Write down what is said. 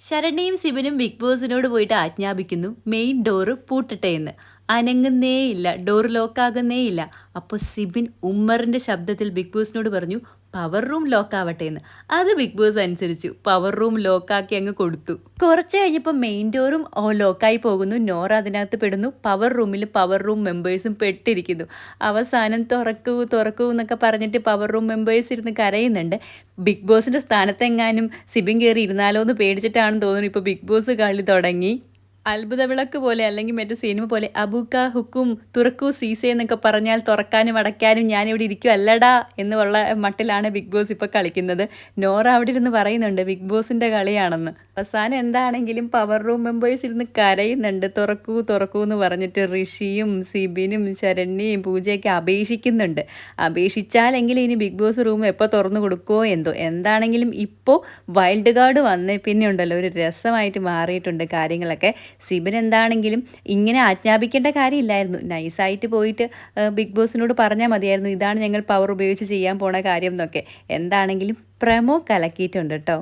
ശരണ്യയും സിബിനും big ബോസിനോട് പോയിട്ട് ആജ്ഞാപിക്കുന്നു main door പൂട്ടട്ടെ എന്ന്. അനങ്ങുന്നേയില്ല, door ലോക്കാകുന്നേയില്ല. അപ്പോൾ സിബിൻ ഉമ്മറിൻ്റെ ശബ്ദത്തിൽ ബിഗ് ബോസിനോട് പറഞ്ഞു പവർ റൂം ലോക്കാവട്ടെ എന്ന്. അത് ബിഗ് ബോസ് അനുസരിച്ചു, പവർ റൂം ലോക്കാക്കി അങ്ങ് കൊടുത്തു. കുറച്ച് കഴിഞ്ഞപ്പോൾ മെയിൻ ഡോറും ലോക്കായി പോകുന്നു. നോറ അതിനകത്ത് പെടുന്നു. പവർ റൂം മെമ്പേഴ്സും പെട്ടിരിക്കുന്നു. അവസാനം തുറക്കൂ തുറക്കൂ എന്നൊക്കെ പറഞ്ഞിട്ട് പവർ റൂം മെമ്പേഴ്സ് ഇരുന്ന് കരയുന്നുണ്ട്. ബിഗ് ബോസിൻ്റെ സ്ഥാനത്തെങ്ങാനും സിബിൻ കയറി ഇരുന്നാലോ എന്ന് പേടിച്ചിട്ടാണെന്ന് തോന്നുന്നു ഇപ്പോൾ ബിഗ് ബോസ് കളി തുടങ്ങി. അത്ഭുത വിളക്ക് പോലെ അല്ലെങ്കിൽ മറ്റേ സിനിമ പോലെ അബൂക്ക ഹുക്കും തുറക്കൂ സീസേ എന്നൊക്കെ പറഞ്ഞാൽ തുറക്കാനും അടയ്ക്കാനും ഞാനിവിടെ ഇരിക്കും അല്ലടാ എന്നുള്ള മട്ടിലാണ് ബിഗ് ബോസ് ഇപ്പോൾ കളിക്കുന്നത്. നോറ അവിടെ ഇരുന്ന് പറയുന്നുണ്ട് ബിഗ് ബോസിൻ്റെ കളിയാണെന്ന്. അവസാനം എന്താണെങ്കിലും പവർ റൂം മെമ്പേഴ്സ് ഇരുന്ന് കരയുന്നുണ്ട് തുറക്കൂ തുറക്കൂ എന്ന് പറഞ്ഞിട്ട്. ഋഷിയും സിബിനും ശരണ്യയും പൂജയൊക്കെ അപേക്ഷിക്കുന്നുണ്ട്. അപേക്ഷിച്ചാലെങ്കിലും ഇനി ബിഗ് ബോസ് റൂം എപ്പോൾ തുറന്നു കൊടുക്കുമോ എന്തോ. എന്താണെങ്കിലും ഇപ്പോൾ വൈൽഡ് കാർഡ് വന്നേ പിന്നെ ഉണ്ടല്ലോ ഒരു രസമായിട്ട് മാറിയിട്ടുണ്ട് കാര്യങ്ങളൊക്കെ. സിബിൻ എന്താണെങ്കിലും ഇങ്ങനെ ആജ്ഞാപിക്കേണ്ട കാര്യമില്ലായിരുന്നു. നൈസായിട്ട് പോയിട്ട് ബിഗ് ബോസിനോട് പറഞ്ഞാൽ മതിയായിരുന്നു ഇതാണ് ഞങ്ങൾ പവർ ഉപയോഗിച്ച് ചെയ്യാൻ പോണ കാര്യം എന്നൊക്കെ. എന്താണെങ്കിലും പ്രമോ കലക്കിയിട്ടുണ്ട് കേട്ടോ.